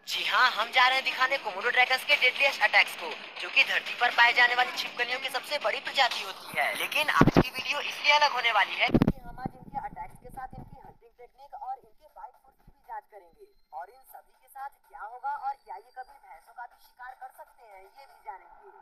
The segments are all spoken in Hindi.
जी हाँ, हम जा रहे हैं दिखाने कोमोडो ड्रैगन्स के डेडलीस्ट अटैक्स को, जो कि धरती पर पाए जाने वाली छिपकलियों की सबसे बड़ी प्रजाति होती है। लेकिन आज की वीडियो इसलिए अलग होने वाली है क्योंकि हम आज इनके अटैक्स के साथ इनकी हंटिंग टेक्निक और इनके बाइट फुट की भी जांच करेंगे। और इन सभी के साथ क्या होगा और क्या ये कभी भैंसों का भी शिकार कर सकते हैं, ये भी जानेंगे।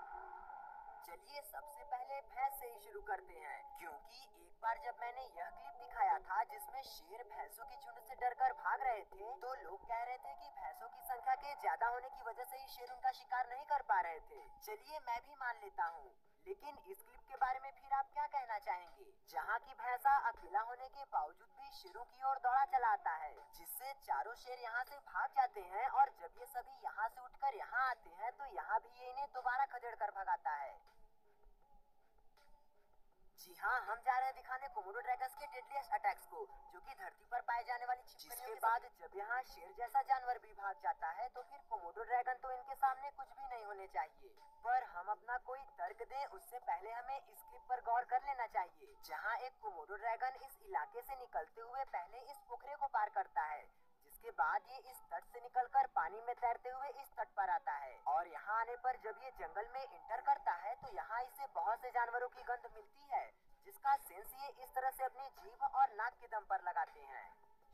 चलिए सबसे पहले भैंस से ही शुरू करते हैं, क्योंकि एक बार जब मैंने यह क्लिप दिखाया था जिसमें शेर भैंसों के झुंड से डरकर भाग रहे थे, तो लोग कह रहे थे कि भैंसों की संख्या के ज्यादा होने की वजह से ही शेर उनका शिकार नहीं कर पा रहे थे। चलिए मैं भी मान लेता हूँ, लेकिन इस क्लिप के बारे में फिर आप क्या कहना चाहेंगे, जहाँ की भैंसा अकेला होने के बावजूद भी शेरों की ओर दौड़ा चला आता है, जिससे चारों शेर यहाँ से भाग जाते हैं और जब ये सभी यहाँ से उठकर यहाँ आते हैं तो यहाँ भी ये इन्हें दोबारा खदेड़ कर भगाता है। जी हाँ, हम जा रहे हैं दिखाने कोमोडो ड्रैगन्स के डेडलीस्ट अटैक्स को, जो कि धरती पर पाए जाने वाली छिपकलियों के बाद जब यहाँ शेर जैसा जानवर भी भाग जाता है तो फिर कोमोडो ड्रैगन तो इनके सामने कुछ भी नहीं होने चाहिए। पर हम अपना कोई तर्क दें उससे पहले हमें इस क्लिप पर गौर कर लेना चाहिए, जहाँ एक कोमोडो ड्रैगन इस इलाके से निकलते हुए पहले इस पोखरे को पार करता है, जिसके बाद ये इस तट से निकलकर पानी में तैरते हुए इस तट पर आता है। और यहाँ आने पर जब ये जंगल में इंटर करता है तो यहाँ इसे बहुत से जानवरों की गंध मिलती है, जिसका सेंस ये इस तरह से अपनी जीभ और नाक के दम पर लगाते हैं।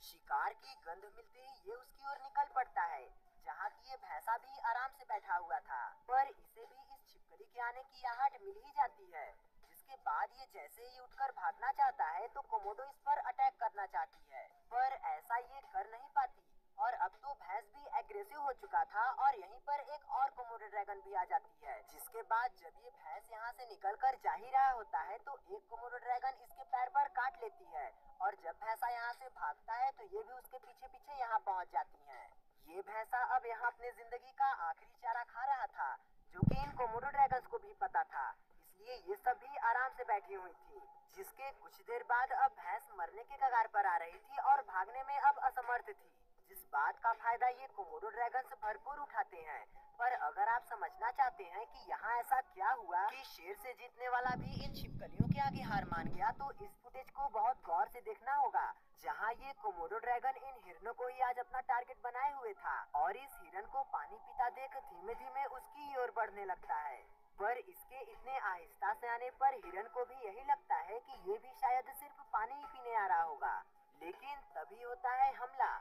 शिकार की गंध मिलते ही ये उसकी ओर निकल पड़ता है, जहाँ की ये भैंसा भी आराम से बैठा हुआ था, पर इसे भी इस छिपकली के आने की आहट मिल ही जाती है, जिसके बाद ये जैसे ही उठकर भागना चाहता है तो कोमोडो इस पर अटैक करना चाहती है, पर ऐसा ये कर नहीं पाती। और अब तो भैंस भी एग्रेसिव हो चुका था और यहीं पर एक और कोमोडो ड्रैगन भी आ जाती है, जिसके बाद जब ये भैंस यहाँ से निकलकर जा ही रहा होता है तो एक कोमोडो ड्रैगन इसके पैर पर काट लेती है, और जब भैंसा यहाँ से भागता है तो ये भी उसके पीछे पीछे यहाँ पहुँच जाती है। ये भैंसा अब यहाँ अपने जिंदगी का आखिरी चारा खा रहा था, जो कि इन कोमोडो ड्रैगन्स को भी पता था, इसलिए ये सब भी आराम से बैठी हुई थी। जिसके कुछ देर बाद अब भैंस मरने के कगार पर आ रही थी और भागने में अब असमर्थ थी, जिस बात का फायदा ये कोमोडो ड्रैगन्स भरपूर उठाते हैं। पर अगर आप समझना चाहते हैं कि यहाँ ऐसा क्या हुआ कि शेर से जीतने वाला भी इन छिपकलियों के आगे हार मान गया, तो इस फुटेज को बहुत गौर से देखना होगा, जहाँ ये कोमोडो ड्रैगन इन हिरणों को ही आज अपना टारगेट बनाए हुए था और इस हिरन को पानी पीता देख धीमे धीमे उसकी ही ओर बढ़ने लगता है। पर इसके इतने आहिस्ता से आने पर हिरन को भी यही लगता है कि ये भी शायद सिर्फ पानी ही पीने आ रहा होगा, लेकिन तभी होता है हमला,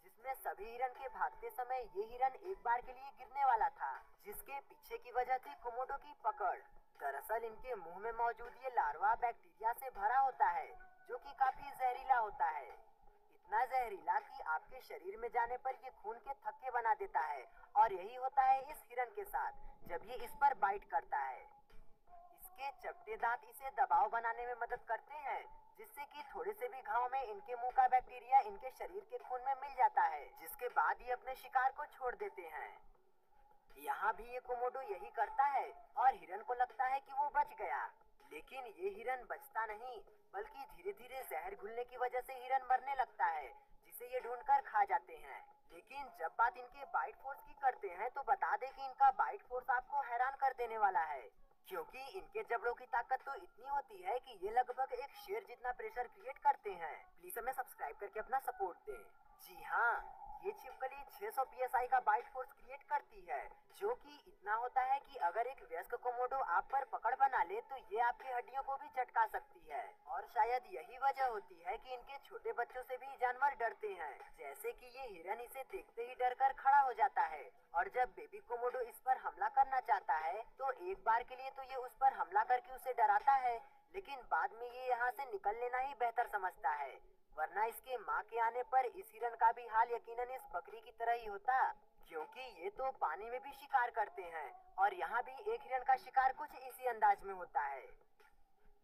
जिसमें सभी हिरन के भागते समय ये हिरन एक बार के लिए गिरने वाला था, जिसके पीछे की वजह थी कोमोडो की पकड़। दरअसल इनके मुंह में मौजूद ये लार्वा बैक्टीरिया से भरा होता है, जो कि काफी जहरीला होता है, इतना जहरीला कि आपके शरीर में जाने पर ये खून के थक्के बना देता है। और यही होता है इस हिरन के साथ जब ये इस पर बाइट करता है। इसके चपटे दांत इसे दबाव बनाने में मदद करते हैं, जिससे कि थोड़े से भी घाव में इनके मुंह का बैक्टीरिया इनके शरीर के खून में मिल जाता है, जिसके बाद ये अपने शिकार को छोड़ देते हैं। यहाँ भी ये कोमोडो यही करता है और हिरन को लगता है कि वो बच गया, लेकिन ये हिरन बचता नहीं, बल्कि धीरे धीरे जहर घुलने की वजह से हिरन मरने लगता है, जिसे ये ढूंढकर खा जाते हैं। लेकिन जब बात इनके बाइट फोर्स की करते हैं तो बता दें कि इनका बाइट फोर्स आपको हैरान कर देने वाला है, क्योंकि इनके जबड़ों की ताकत तो इतनी होती है कि ये लगभग एक शेर जितना प्रेशर क्रिएट करते हैं। प्लीज हमें सब्सक्राइब करके अपना सपोर्ट दें। जी हाँ, ये छिपकली 600 psi का बाइट फोर्स क्रिएट करती है, जो कि इतना होता है कि अगर एक वयस्क कोमोडो आप पर पकड़ बना ले तो ये आपकी हड्डियों को भी चटका सकती है। और शायद यही वजह होती है कि इनके छोटे बच्चों से भी जानवर डरते हैं, जैसे कि ये हिरन इसे देखते ही डर कर खड़ा हो जाता है, और जब बेबी कोमोडो इस पर हमला करना चाहता है तो एक बार के लिए तो ये उस पर हमला करके उसे डराता है, लेकिन बाद में ये यहाँ से निकल लेना ही बेहतर समझता है, वरना इसके माँ के आने पर इस हिरन का भी हाल यकीनन इस बकरी की तरह ही होता, क्योंकि ये तो पानी में भी शिकार करते हैं और यहाँ भी एक हिरन का शिकार कुछ इसी अंदाज में होता है।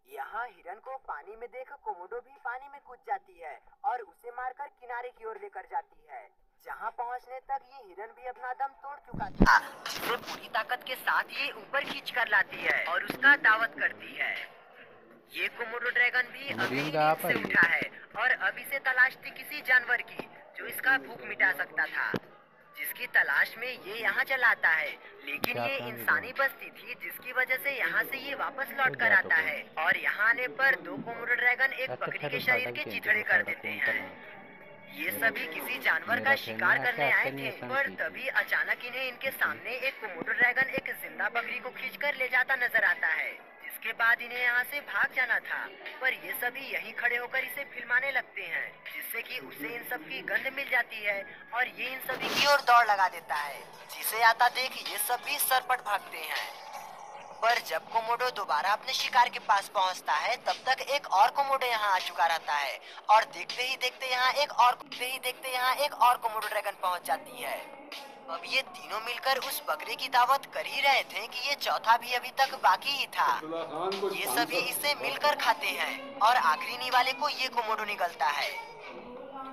यहाँ हिरन को पानी में देख कोमोडो भी पानी में कूद जाती है और उसे मारकर किनारे की ओर लेकर जाती है, जहाँ पहुँचने तक ये हिरन भी अपना दम तोड़ चुका था, जिसे पूरी ताकत के साथ ये ऊपर खींच कर लाती है और उसका दावत करती है। ये कोमोडो ड्रैगन भी अभी नींद से उठा है और अब इसे तलाश थी किसी जानवर की जो इसका भूख मिटा सकता था, जिसकी तलाश में ये यहाँ चला आता है, लेकिन ये इंसानी बस्ती थी, जिसकी वजह से यहाँ से ये वापस लौट कर आता है और यहाँ आने पर दो कोमोडो ड्रैगन एक बकरी के शरीर के चिथड़े कर देते हैं। ये सभी किसी जानवर का मेरा शिकार कहना है कि करने आए आजकल थे, ये आसान पर चीज़ है। तभी अचानक इन्हें इनके ओके। सामने एक कोमोडो ड्रैगन एक जिंदा बकरी को खींचकर ले जाता नजर आता है, जिसके बाद इन्हें यहाँ से भाग जाना था। पर ये सभी यहीं खड़े होकर इसे फिल्माने लगते हैं, जिससे कि उसे इन सब की गंध मिल जाती है और ये इन सभी की ओर दौड़ लगा देता है, जिसे आता देख ये सभी सरपट भागते हैं। पर जब कोमोडो दोबारा अपने शिकार के पास पहुंचता है, तब तक एक और कोमोडो यहाँ आ चुका रहता है और देखते ही देखते यहाँ एक और कोमोडो ड्रैगन पहुंच जाती है। अब ये तीनों मिलकर उस बकरे की दावत कर ही रहे थे कि ये चौथा भी अभी तक बाकी ही था। ये सभी इसे मिलकर खाते हैं और आखिरी निवाले को ये कोमोडो निगलता है।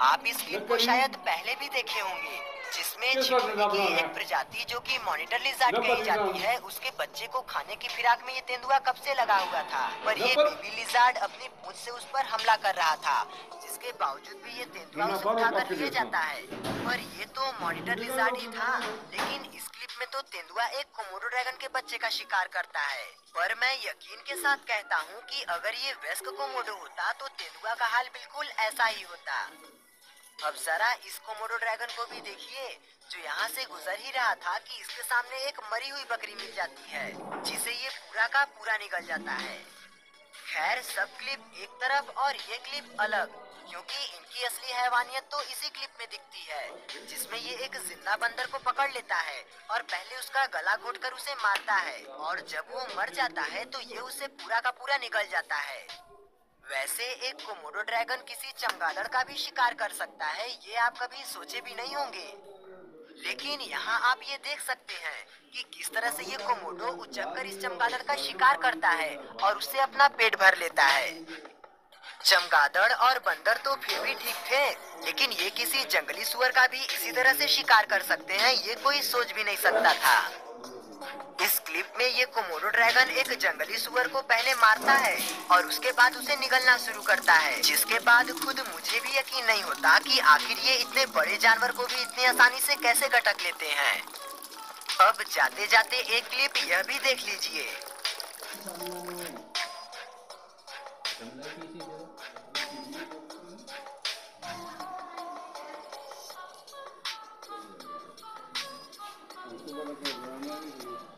आप इस क्लिप को शायद पहले भी देखे होंगे, जिसमें छिपकली की एक प्रजाति जो कि मॉनिटर लिज़ार्ड कही जाती है, उसके बच्चे को खाने की फिराक में ये तेंदुआ कब से लगा हुआ था, पर ये बेबी लिज़ार्ड अपनी पूंछ से उस पर हमला कर रहा था, जिसके बावजूद भी ये तेंदुआ उसे उठाकर ले जाता है। पर ये तो मॉनिटर लिज़ार्ड ही था, लेकिन इस क्लिप में तो तेंदुआ एक कोमोडो ड्रैगन के बच्चे का शिकार करता है। पर मैं यकीन के साथ कहता हूँ कि अगर ये वयस्क कोमोडो होता तो तेंदुआ का हाल बिल्कुल ऐसा ही होता। अब जरा इस कोमोडो ड्रैगन को भी देखिए, जो यहाँ से गुजर ही रहा था कि इसके सामने एक मरी हुई बकरी मिल जाती है, जिसे ये पूरा का पूरा निगल जाता है। खैर, सब क्लिप एक तरफ और ये क्लिप अलग, क्योंकि इनकी असली हैवानियत तो इसी क्लिप में दिखती है, जिसमें ये एक जिंदा बंदर को पकड़ लेता है और पहले उसका गला घोटकर उसे मारता है, और जब वो मर जाता है तो ये उसे पूरा का पूरा निगल जाता है। वैसे एक कोमोडो ड्रैगन किसी चमगादड़ का भी शिकार कर सकता है, ये आप कभी सोचे भी नहीं होंगे। लेकिन यहाँ आप ये देख सकते हैं कि किस तरह से ये कोमोडो उचककर इस चमगादड़ का शिकार करता है और उससे अपना पेट भर लेता है। चमगादड़ और बंदर तो फिर भी ठीक थे, लेकिन ये किसी जंगली सुअर का भी इसी तरह से शिकार कर सकते हैं, ये कोई सोच भी नहीं सकता था। इस क्लिप में ये कोमोडो ड्रैगन एक जंगली सुअर को पहले मारता है और उसके बाद उसे निगलना शुरू करता है, जिसके बाद खुद मुझे भी यकीन नहीं होता कि आखिर ये इतने बड़े जानवर को भी इतनी आसानी से कैसे गटक लेते हैं। अब जाते जाते एक क्लिप यह भी देख लीजिए। उसको बोला कि